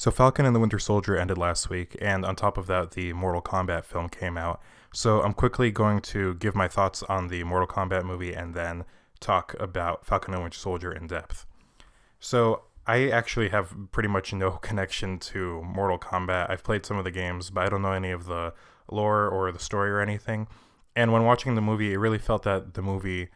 So Falcon and the Winter Soldier ended last week, and on top of that, the Mortal Kombat film came out. So I'm quickly going to give my thoughts on the Mortal Kombat movie and then talk about Falcon and Winter Soldier in depth. So I actually have pretty much no connection to Mortal Kombat. I've played some of the games, but I don't know any of the lore or the story or anything. And when watching the movie, it really felt that the movie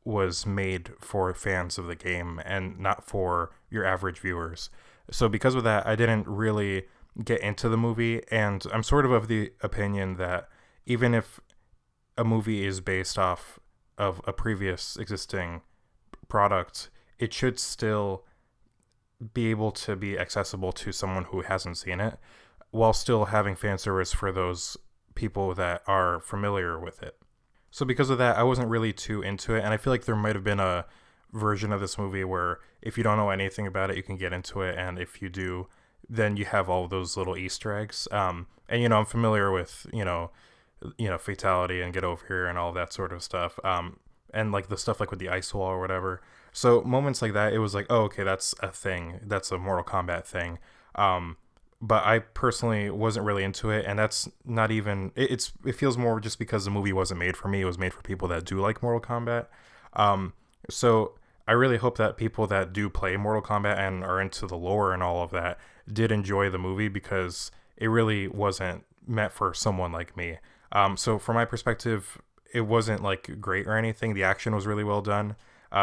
was made for fans of the game and not for your average viewers. So because of that, I didn't really get into the movie, and I'm sort of the opinion that even if a movie is based off of a previous existing product, it should still be able to be accessible to someone who hasn't seen it, while still having fan service for those people that are familiar with it. So because of that, I wasn't really too into it, and I feel like there might have been a version of this movie where if you don't know anything about it, you can get into it, and if you do, then you have all those little Easter eggs. And I'm familiar with fatality and get over here and all that sort of stuff. And like the stuff like with the ice wall or whatever. So moments like that, it was like, oh, okay, that's a thing. That's a Mortal Kombat thing. But I personally wasn't really into it, and that's not even. It feels more just because the movie wasn't made for me. It was made for people that do like Mortal Kombat. So I really hope that people that do play Mortal Kombat and are into the lore and all of that did enjoy the movie, because it really wasn't meant for someone like me. So from my perspective, it wasn't like great or anything. The action was really well done.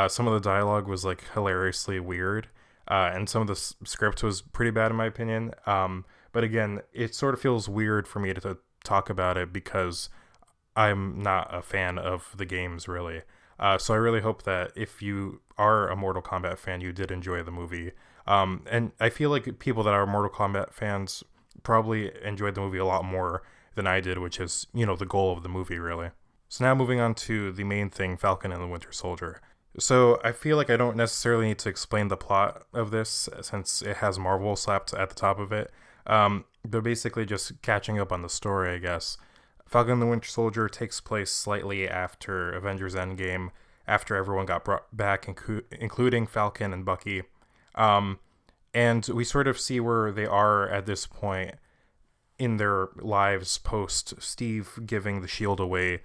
Some of the dialogue was like hilariously weird. And some of the script was pretty bad in my opinion. But again, it sort of feels weird for me to talk about it because I'm not a fan of the games really. So I really hope that if you are a Mortal Kombat fan, you did enjoy the movie. And I feel like people that are Mortal Kombat fans probably enjoyed the movie a lot more than I did, which is, the goal of the movie really. So now moving on to the main thing, Falcon and the Winter Soldier. So I feel like I don't necessarily need to explain the plot of this since it has Marvel slapped at the top of it. But basically just catching up on the story, I guess. Falcon and the Winter Soldier takes place slightly after Avengers Endgame, after everyone got brought back, including Falcon and Bucky. And we sort of see where they are at this point in their lives post Steve giving the shield away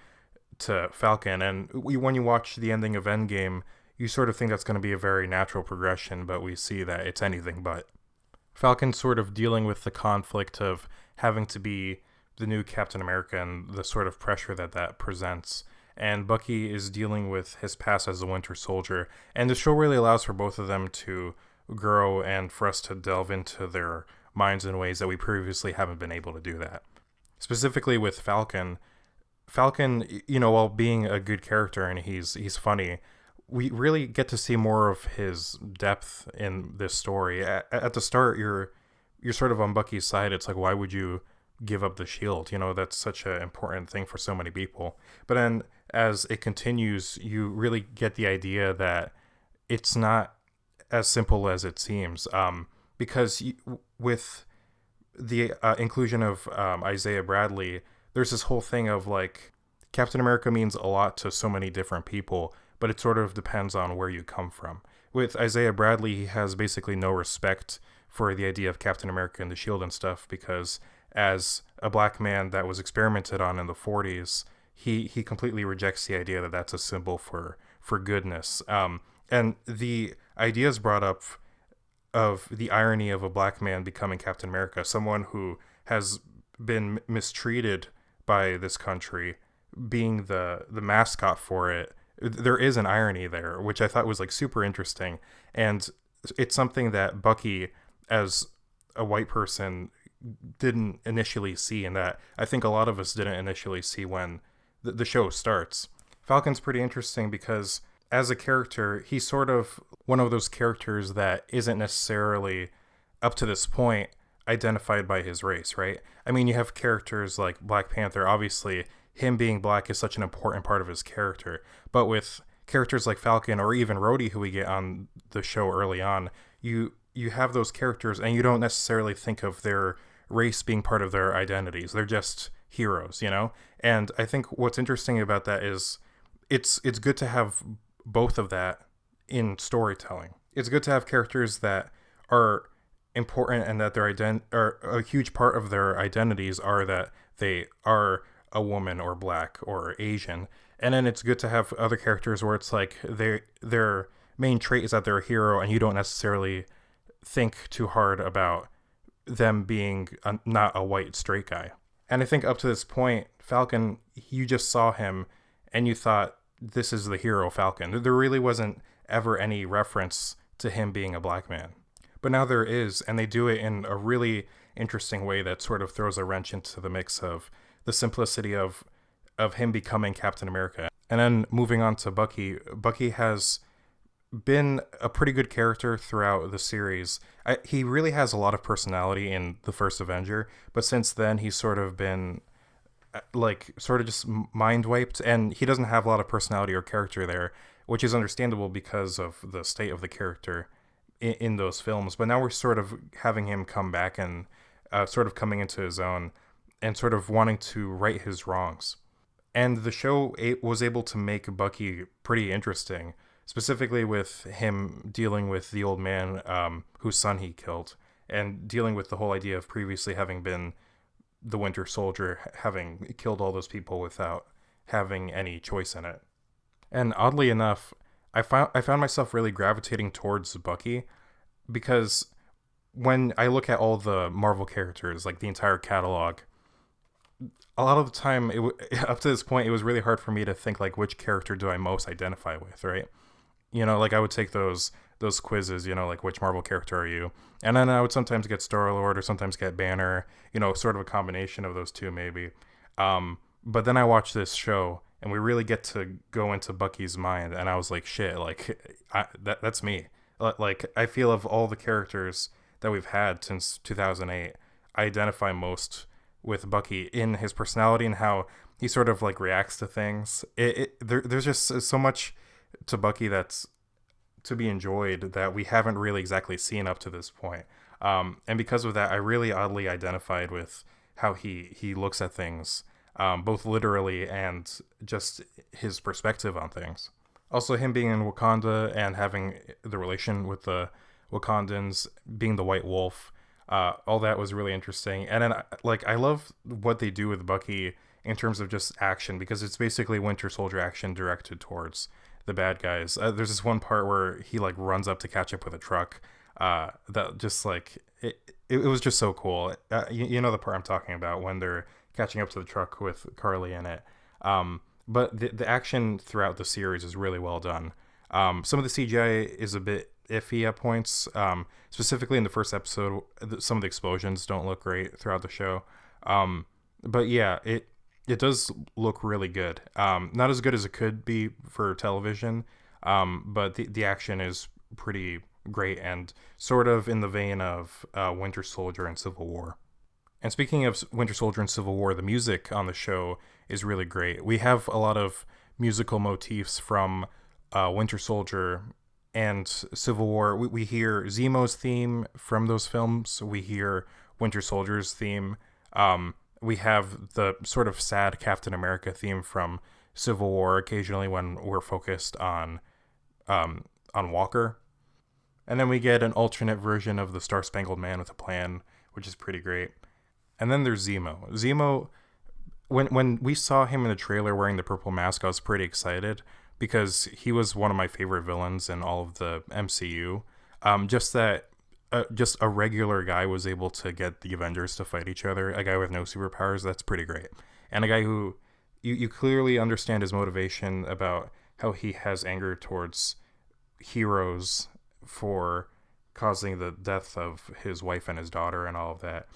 to Falcon. And when you watch the ending of Endgame, you sort of think that's going to be a very natural progression, but we see that it's anything but. Falcon's sort of dealing with the conflict of having to be the new Captain America and the sort of pressure that presents. And Bucky is dealing with his past as a Winter Soldier. And the show really allows for both of them to grow and for us to delve into their minds in ways that we previously haven't been able to do that. Specifically with Falcon, while being a good character and he's funny, we really get to see more of his depth in this story. At the start, you're sort of on Bucky's side. It's like, why would you give up the shield? That's such an important thing for so many people. But then as it continues, you really get the idea that it's not as simple as it seems. Because with the inclusion of Isaiah Bradley, there's this whole thing of like Captain America means a lot to so many different people, but it sort of depends on where you come from. With Isaiah Bradley, he has basically no respect for the idea of Captain America and the shield and stuff, because as a black man that was experimented on in the 40s, he completely rejects the idea that that's a symbol for goodness. And the ideas brought up of the irony of a black man becoming Captain America, someone who has been mistreated by this country, being the mascot for it. There is an irony there, which I thought was like super interesting. And it's something that Bucky, as a white person, didn't initially see, and that I think a lot of us didn't initially see when the show starts. Falcon's pretty interesting because as a character, he's sort of one of those characters that isn't necessarily, up to this point, identified by his race, right? I mean, you have characters like Black Panther. Obviously, him being black is such an important part of his character. But with characters like Falcon or even Rhodey, who we get on the show early on, you have those characters and you don't necessarily think of their race being part of their identities. They're just heroes, And I think what's interesting about that is it's good to have both of that in storytelling. It's good to have characters that are important, and that their or a huge part of their identities are that they are a woman or black or Asian. And then it's good to have other characters where it's like their main trait is that they're a hero, and you don't necessarily think too hard about them being not a white straight guy. And I think up to this point, Falcon, you just saw him and you thought, this is the hero Falcon. There really wasn't ever any reference to him being a black man. But now there is, and they do it in a really interesting way that sort of throws a wrench into the mix of the simplicity of him becoming Captain America. And then moving on to Bucky. Bucky has been a pretty good character throughout the series. He really has a lot of personality in the first Avenger, but since then he's sort of been like sort of just mind wiped, and he doesn't have a lot of personality or character there, which is understandable because of the state of the character in those films. But now we're sort of having him come back and sort of coming into his own and sort of wanting to right his wrongs. And the show was able to make Bucky pretty interesting, specifically with him dealing with the old man whose son he killed, and dealing with the whole idea of previously having been the Winter Soldier, having killed all those people without having any choice in it. And oddly enough, I found myself really gravitating towards Bucky, because when I look at all the Marvel characters, like the entire catalog, a lot of the time, up to this point, it was really hard for me to think like, which character do I most identify with, right? You know, like I would take those quizzes, you know, like which Marvel character are you? And then I would sometimes get Star-Lord or sometimes get Banner, you know, sort of a combination of those two maybe. But then I watched this show and we really get to go into Bucky's mind, and I was like, shit, like that's me. Like I feel of all the characters that we've had since 2008, I identify most with Bucky in his personality and how he sort of like reacts to things. There's just so much to Bucky that's to be enjoyed that we haven't really exactly seen up to this point. And because of that, I really oddly identified with how he looks at things, both literally and just his perspective on things. Also, him being in Wakanda and having the relation with the Wakandans, being the White Wolf, all that was really interesting. And then, like, I love what they do with Bucky in terms of just action, because it's basically Winter Soldier action directed towards the bad guys. There's this one part where he like runs up to catch up with a truck. That just like it was just so cool. You know the part I'm talking about when they're catching up to the truck with Carly in it. But the action throughout the series is really well done. Some of the CGI is a bit iffy at points. Specifically in the first episode, some of the explosions don't look great throughout the show. But yeah, it does look really good. Not as good as it could be for television, but the action is pretty great and sort of in the vein of Winter Soldier and Civil War. And speaking of Winter Soldier and Civil War, the music on the show is really great. We have a lot of musical motifs from Winter Soldier and Civil War. We hear Zemo's theme from those films. We hear Winter Soldier's theme. We have the sort of sad Captain America theme from Civil War occasionally when we're focused on Walker. And then we get an alternate version of the Star Spangled Man with a Plan, which is pretty great. And then there's Zemo. Zemo, when we saw him in the trailer wearing the purple mask, I was pretty excited because he was one of my favorite villains in all of the MCU. Just a regular guy was able to get the Avengers to fight each other, a guy with no superpowers, that's pretty great. And a guy who you clearly understand his motivation about how he has anger towards heroes for causing the death of his wife and his daughter and all of that.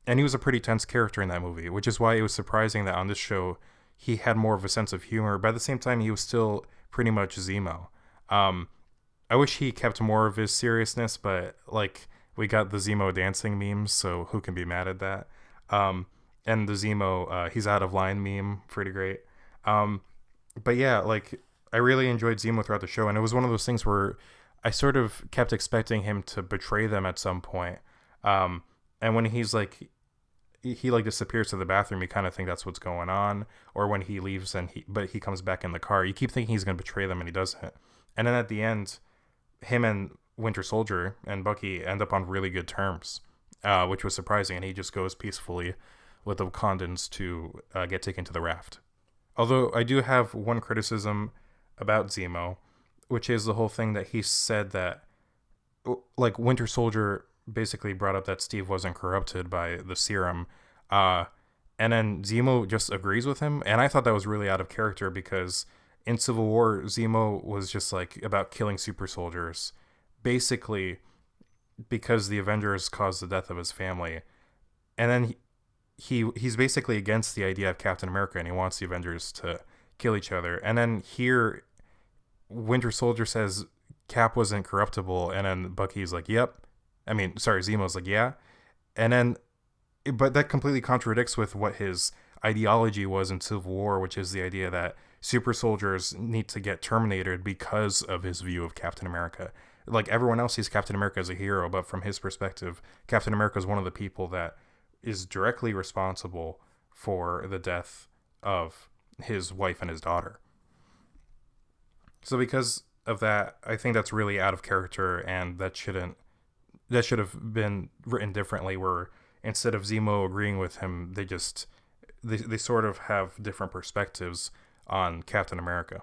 And he was a pretty tense character in that movie, which is why it was surprising that on this show he had more of a sense of humor, but at the same time he was still pretty much Zemo. I wish he kept more of his seriousness, but like we got the Zemo dancing memes, so who can be mad at that? And the Zemo he's out of line meme, pretty great. But yeah, like I really enjoyed Zemo throughout the show, and it was one of those things where I sort of kept expecting him to betray them at some point. And when he's like, he like disappears to the bathroom, you kind of think that's what's going on. Or when he leaves but he comes back in the car, you keep thinking he's going to betray them and he doesn't. And then at the end, him and Winter Soldier and Bucky end up on really good terms, which was surprising, and he just goes peacefully with the Wakandans to get taken to the raft. Although I do have one criticism about Zemo, which is the whole thing that he said that, like, Winter Soldier basically brought up that Steve wasn't corrupted by the serum, and then Zemo just agrees with him, and I thought that was really out of character because in Civil War, Zemo was just like about killing super soldiers, basically because the Avengers caused the death of his family, and then he's basically against the idea of Captain America, and he wants the Avengers to kill each other. And then here, Winter Soldier says Cap wasn't corruptible, and then Bucky's like, "Yep." Zemo's like, "Yeah," and then, but that completely contradicts with what his ideology was in Civil War, which is the idea that super soldiers need to get terminated because of his view of Captain America. Like, everyone else sees Captain America as a hero, but from his perspective, Captain America is one of the people that is directly responsible for the death of his wife and his daughter. So because of that, I think that's really out of character, and that should have been written differently, where instead of Zemo agreeing with him, they sort of have different perspectives on Captain America.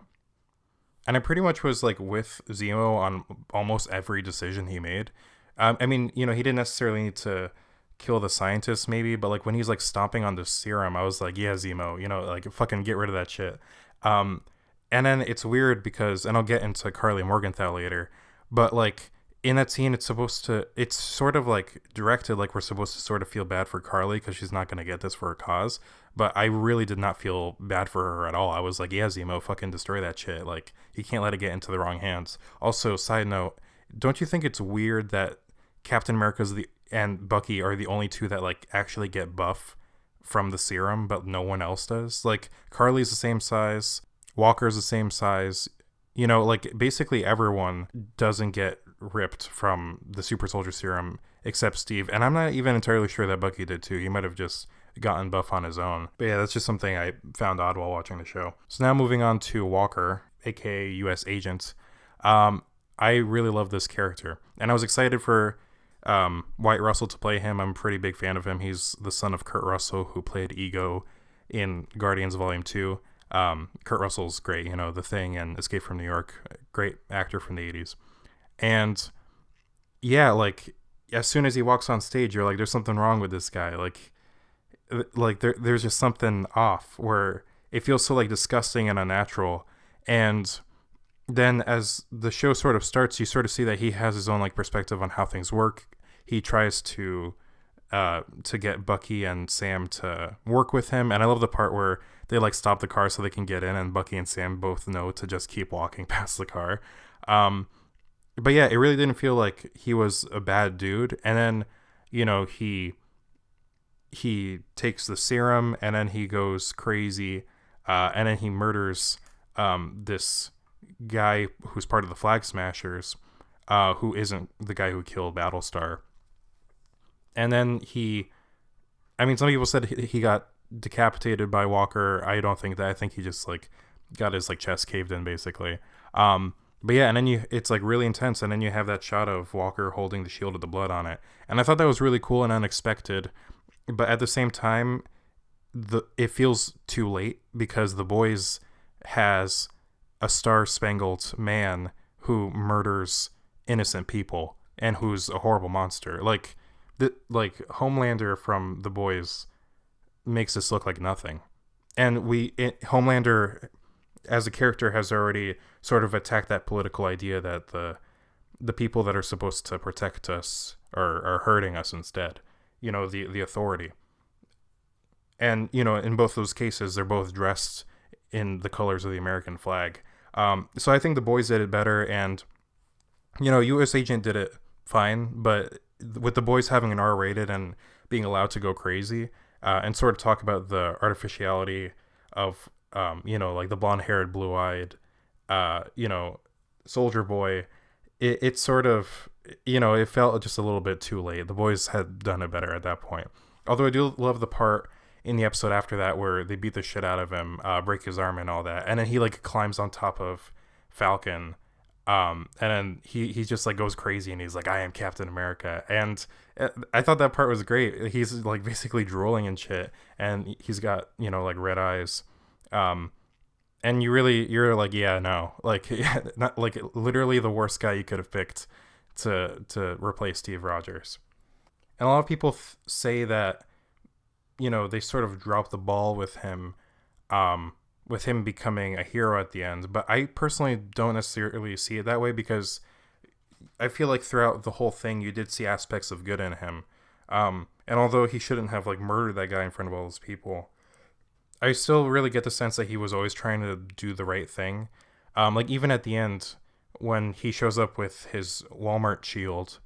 And I pretty much was like with Zemo on almost every decision he made. He didn't necessarily need to kill the scientists maybe, but like when he's like stomping on the serum, I was like, yeah, Zemo, like fucking get rid of that shit. And then it's weird because, and I'll get into Carly Morgenthau later, but like in that scene, it's sort of like directed like we're supposed to sort of feel bad for Carly because she's not going to get this for her cause. But I really did not feel bad for her at all. I was like, yeah, Zemo, fucking destroy that shit. Like, you can't let it get into the wrong hands. Also, side note, don't you think it's weird that Captain America and Bucky are the only two that like actually get buff from the serum, but no one else does? Like, Carly's the same size, Walker's the same size. Like basically everyone doesn't get ripped from the super soldier serum except Steve. And I'm not even entirely sure that Bucky did too. He might have just gotten buff on his own. But yeah, that's just something I found odd while watching the show. So now moving on to Walker, aka US Agent. I really love this character, and I was excited for Wyatt Russell to play him. I'm a pretty big fan of him. He's the son of Kurt Russell, who played Ego in Guardians Volume 2. Kurt Russell's great, The Thing and Escape from New York. Great actor from the 80s. And yeah, like as soon as he walks on stage, you're like, there's something wrong with this guy. Like there's just something off, where it feels so like disgusting and unnatural. And then as the show sort of starts, you sort of see that he has his own like perspective on how things work. He tries to get Bucky and Sam to work with him, and I love the part where they like stop the car so they can get in, and Bucky and Sam both know to just keep walking past the car. But yeah, it really didn't feel like he was a bad dude. And then he takes the serum, and then he goes crazy, and then he murders this guy who's part of the Flag Smashers, who isn't the guy who killed Battlestar. And then some people said he got decapitated by Walker. I don't think that. I think he just like got his like chest caved in, basically. But yeah, and then it's like really intense, and then you have that shot of Walker holding the shield with the blood on it, and I thought that was really cool and unexpected. But at the same time, it feels too late, because The Boys has a star-spangled man who murders innocent people and who's a horrible monster. Like Homelander from The Boys makes this look like nothing, and Homelander as a character has already sort of attacked that political idea that the people that are supposed to protect us are hurting us instead. The authority. And, in both those cases, they're both dressed in the colors of the American flag. So I think The Boys did it better, and, US Agent did it fine, but with The Boys having an R-rated and being allowed to go crazy, and sort of talk about the artificiality of, like the blonde-haired, blue-eyed, soldier boy, it sort of, it felt just a little bit too late. The Boys had done it better at that point. Although I do love the part in the episode after that where they beat the shit out of him, break his arm and all that, and then he like climbs on top of Falcon, And then he just like goes crazy and he's like, I am Captain America. And I thought that part was great. He's like basically drooling and shit, and he's got, like red eyes. Um, and you're like, yeah, no, like, not like literally the worst guy you could have picked to replace Steve Rogers. And a lot of people say that, they sort of dropped the ball with him becoming a hero at the end. But I personally don't necessarily see it that way, because I feel like throughout the whole thing, you did see aspects of good in him. And although he shouldn't have like murdered that guy in front of all those people, I still really get the sense that he was always trying to do the right thing. Like even at the end, when he shows up with his Walmart shield,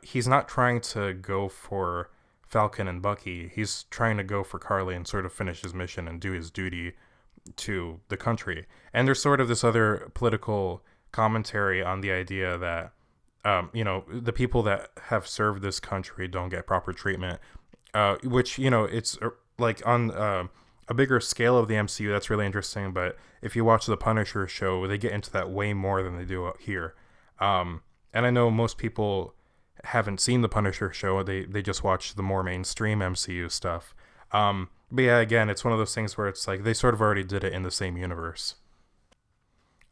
he's not trying to go for Falcon and Bucky. He's trying to go for Carly and sort of finish his mission and do his duty to the country. And there's sort of this other political commentary on the idea that, the people that have served this country don't get proper treatment, which, it's like on a bigger scale of the MCU, that's really interesting. But if you watch the Punisher show, they get into that way more than they do out here. And I know most people haven't seen the Punisher show. They just watch the more mainstream MCU stuff. But yeah, again, it's one of those things where it's like they sort of already did it in the same universe.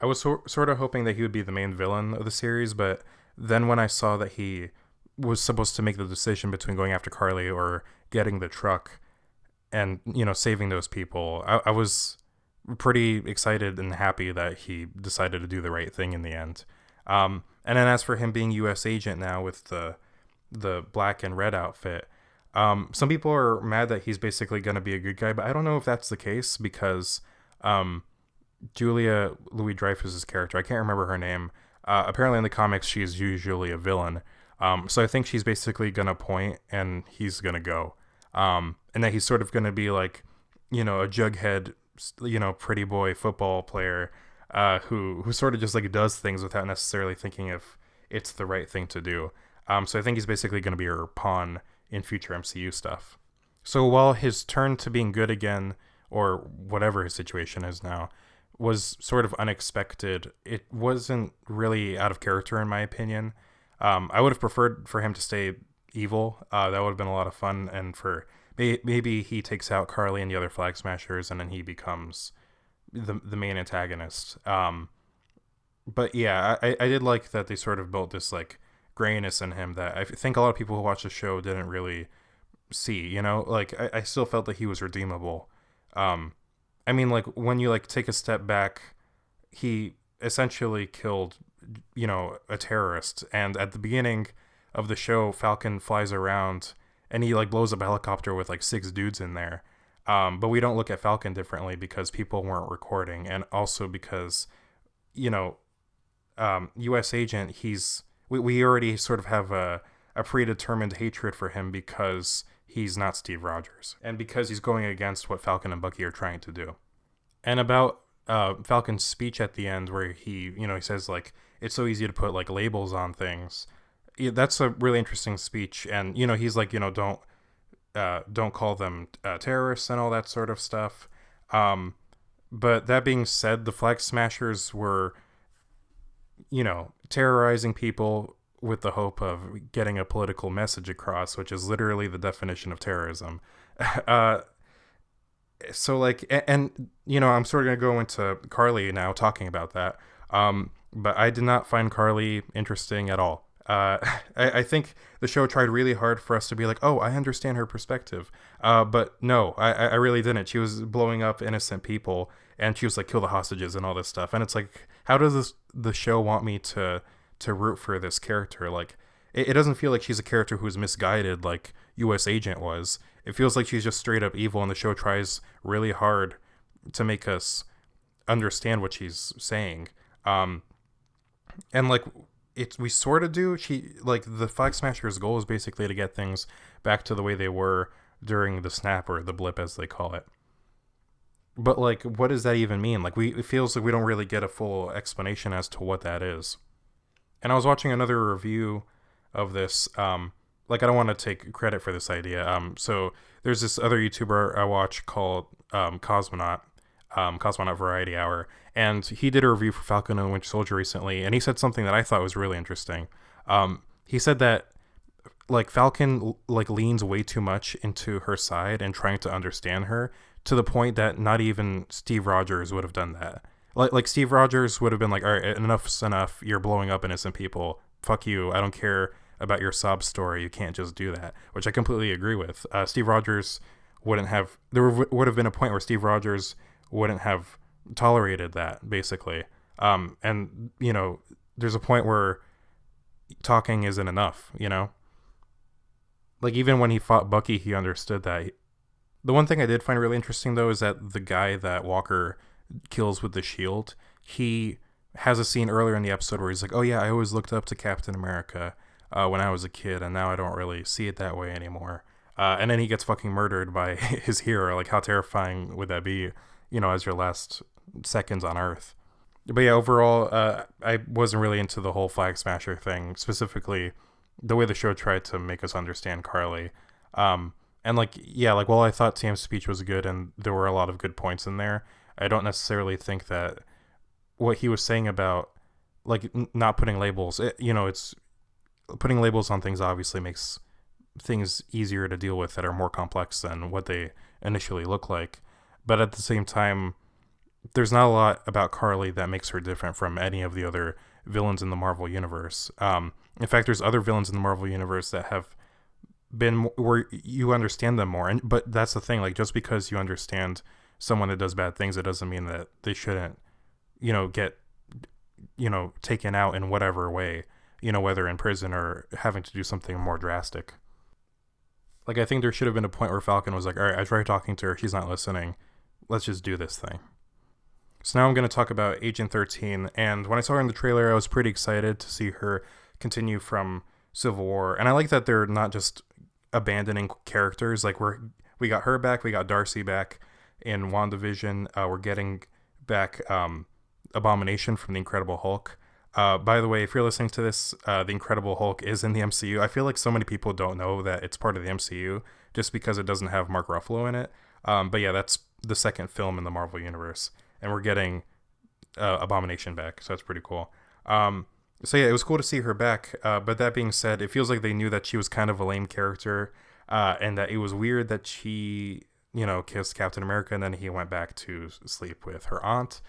I was sort of hoping that he would be the main villain of the series, but then when I saw that he was supposed to make the decision between going after Carly or getting the truck and, saving those people, I was pretty excited and happy that he decided to do the right thing in the end. And then as for him being U.S. agent now with the black and red outfit, some people are mad that he's basically going to be a good guy, but I don't know if that's the case, because Julia Louis-Dreyfus's character, I can't remember her name, apparently in the comics she's usually a villain. So I think she's basically going to point and he's going to go. And that he's sort of going to be like, a jughead, pretty boy football player who sort of just like does things without necessarily thinking if it's the right thing to do. So I think he's basically going to be her pawn in future MCU stuff. So while his turn to being good again, or whatever his situation is now, was sort of unexpected, it wasn't really out of character in my opinion. I would have preferred for him to stay evil. That would have been a lot of fun, and for maybe he takes out Carly and the other Flag Smashers, and then he becomes the main antagonist. But yeah, I did like that they sort of built this like grayness in him that I think a lot of people who watch the show didn't really see. Like I still felt that he was redeemable. I mean, like when you like take a step back, he essentially killed a terrorist, and at the beginning of the show, Falcon flies around and he like blows up a helicopter with like 6 dudes in there. But we don't look at Falcon differently because people weren't recording, and also because, U.S. agent, we already sort of have a predetermined hatred for him because he's not Steve Rogers, and because he's going against what Falcon and Bucky are trying to do. And about Falcon's speech at the end, where he says like, it's so easy to put like labels on things. That's a really interesting speech, and he's like, don't call them terrorists and all that sort of stuff. But that being said, the Flag Smashers were, terrorizing people with the hope of getting a political message across, which is literally the definition of terrorism. So like, and I'm sort of going to go into Carly now talking about that. But I did not find Carly interesting at all. I think the show tried really hard for us to be like, oh, I understand her perspective. But no, I really didn't. She was blowing up innocent people, and she was like, kill the hostages and all this stuff. And it's like, how does the show want me to root for this character? Like, it doesn't feel like she's a character who's misguided like U.S. Agent was. It feels like she's just straight up evil, and the show tries really hard to make us understand what she's saying. And like, we sort of do. She, like, the Flag Smashers' goal is basically to get things back to the way they were during the snap, or the blip as they call it. But like, what does that even mean? Like, it feels like we don't really get a full explanation as to what that is. And I was watching another review of this. Like, I don't want to take credit for this idea. So there's this other YouTuber I watch called Cosmonaut. Cosmonaut Variety Hour, and he did a review for Falcon and the Winter Soldier recently, and he said something that I thought was really interesting. He said that like Falcon like leans way too much into her side and trying to understand her to the point that not even Steve Rogers would have done that. Like Steve Rogers would have been like, all right, enough's enough. You're blowing up innocent people. Fuck you. I don't care about your sob story. You can't just do that, which I completely agree with. Steve Rogers wouldn't have. Would have been a point where Steve Rogers wouldn't have tolerated that, basically. And you know, there's a point where talking isn't enough. You know, like even when he fought Bucky, he understood that. The one thing I did find really interesting though is that the guy that Walker kills with the shield, he has a scene earlier in the episode where he's like, oh yeah, I always looked up to Captain America when I was a kid, and now I don't really see it that way anymore. And then he gets fucking murdered by his hero. Like, how terrifying would that be, you know, as your last seconds on Earth? But yeah, overall, I wasn't really into the whole Flag Smasher thing, specifically the way the show tried to make us understand Carly. And like, yeah, like while I thought Sam's speech was good and there were a lot of good points in there, I don't necessarily think that what he was saying about like not putting labels, you know, it's putting labels on things obviously makes things easier to deal with that are more complex than what they initially look like. But at the same time, there's not a lot about Carly that makes her different from any of the other villains in the Marvel Universe. In fact, there's other villains in the Marvel Universe that have been where you understand them more. But that's the thing, like just because you understand someone that does bad things, it doesn't mean that they shouldn't, you know, get, you know, taken out in whatever way, you know, whether in prison or having to do something more drastic. Like, I think there should have been a point where Falcon was like, all right, I tried talking to her, she's not listening, let's just do this thing. So now I'm going to talk about Agent 13, and when I saw her in the trailer, I was pretty excited to see her continue from Civil War, and I like that they're not just abandoning characters. Like, we got her back, we got Darcy back in WandaVision, we're getting back Abomination from the Incredible Hulk. By the way, if you're listening to this, the Incredible Hulk is in the MCU. I feel like so many people don't know that it's part of the MCU just because it doesn't have Mark Ruffalo in it. But yeah, that's the second film in the Marvel Universe, and we're getting Abomination back, so that's pretty cool. So yeah, it was cool to see her back, but that being said, it feels like they knew that she was kind of a lame character, and that it was weird that she, you know, kissed Captain America and then he went back to sleep with her aunt.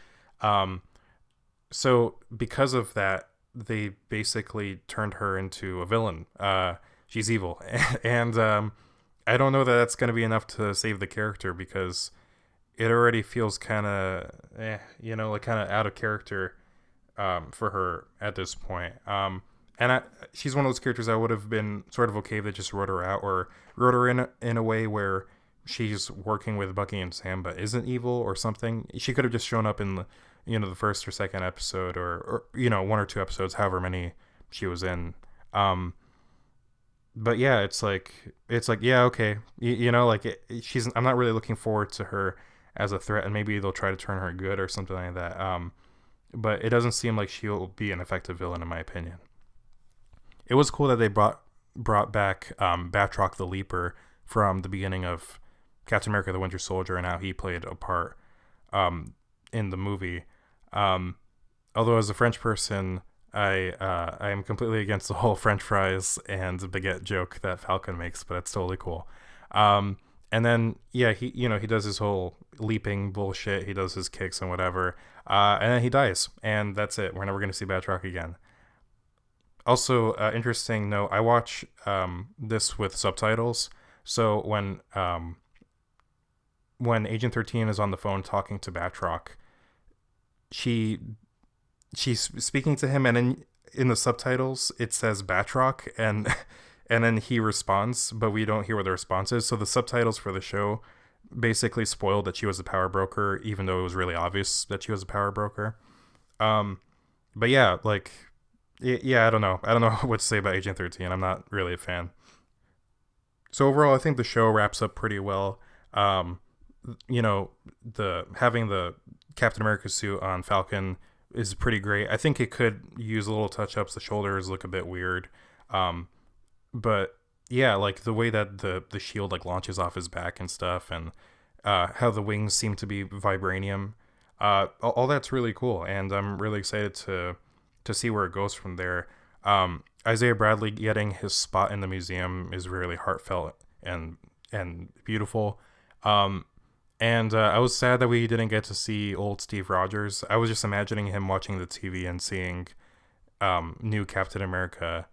So because of that, they basically turned her into a villain. She's evil, and I don't know that that's going to be enough to save the character, because it already feels kind of, you know, like kind of out of character for her at this point. And she's one of those characters I would have been sort of okay if they just wrote her out, or wrote her in a way where she's working with Bucky and Sam but isn't evil or something. She could have just shown up in the, you know, the first or second episode, or you know, one or two episodes, however many she was in. But yeah, it's like yeah, okay, you know, like I'm not really looking forward to her as a threat, and maybe they'll try to turn her good or something like that. But it doesn't seem like she'll be an effective villain, in my opinion. It was cool that they brought back Batroc the Leaper from the beginning of Captain America: The Winter Soldier, and how he played a part in the movie. Although as a French person, I am completely against the whole French fries and baguette joke that Falcon makes, but it's totally cool. And then yeah, he does his whole leaping bullshit. He does his kicks and whatever, and then he dies, and that's it. We're never going to see Batroc again. Also, interesting note: I watch this with subtitles, so when Agent 13 is on the phone talking to Batroc, she's speaking to him, and in the subtitles it says Batroc, and then he responds, but we don't hear what the response is. So the subtitles for the show basically spoiled that she was a power broker, even though it was really obvious that she was a power broker. But yeah, like, yeah, I don't know what to say about Agent 13. I'm not really a fan. So overall, I think the show wraps up pretty well. You know, having the Captain America suit on Falcon is pretty great. I think it could use a little touch-ups. The shoulders look a bit weird. But yeah, like the way that the shield like launches off his back and stuff, and how the wings seem to be vibranium. All that's really cool, and I'm really excited to see where it goes from there. Isaiah Bradley getting his spot in the museum is really heartfelt and beautiful. And I was sad that we didn't get to see old Steve Rogers. I was just imagining him watching the TV and seeing new Captain America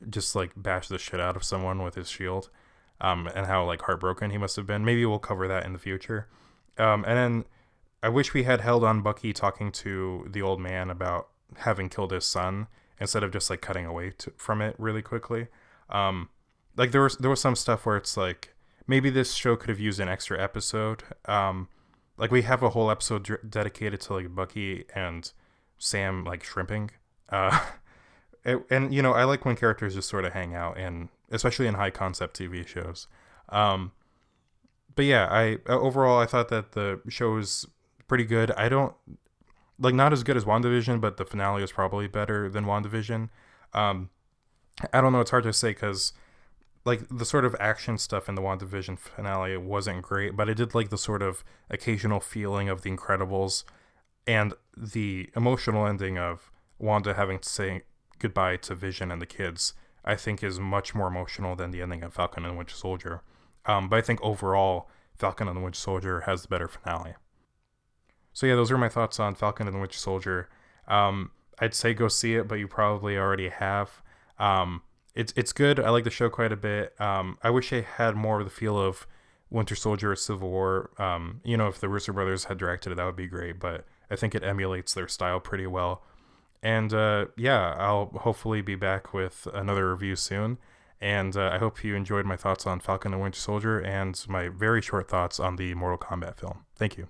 just like bash the shit out of someone with his shield, and how like heartbroken he must have been. Maybe we'll cover that in the future. And then I wish we had held on Bucky talking to the old man about having killed his son instead of just like cutting away from it really quickly. Like there was some stuff where it's like maybe this show could have used an extra episode. Like we have a whole episode dedicated to like Bucky and Sam like shrimping. And you know, I like when characters just sort of hang out, and especially in high concept TV shows. But yeah, I overall I thought that the show was pretty good. I don't like not as good as WandaVision, but the finale is probably better than WandaVision. I don't know, it's hard to say because like the sort of action stuff in the WandaVision finale wasn't great, but I did like the sort of occasional feeling of The Incredibles, and the emotional ending of Wanda having to say goodbye to Vision and the kids, I think is much more emotional than the ending of Falcon and the Winter Soldier. But I think overall, Falcon and the Winter Soldier has the better finale. So yeah, those are my thoughts on Falcon and the Winter Soldier. I'd say go see it, but you probably already have. It's good. I like the show quite a bit. I wish I had more of the feel of Winter Soldier or Civil War. You know, if the Russo brothers had directed it, that would be great. But I think it emulates their style pretty well. And yeah, I'll hopefully be back with another review soon. And I hope you enjoyed my thoughts on Falcon and Winter Soldier and my very short thoughts on the Mortal Kombat film. Thank you.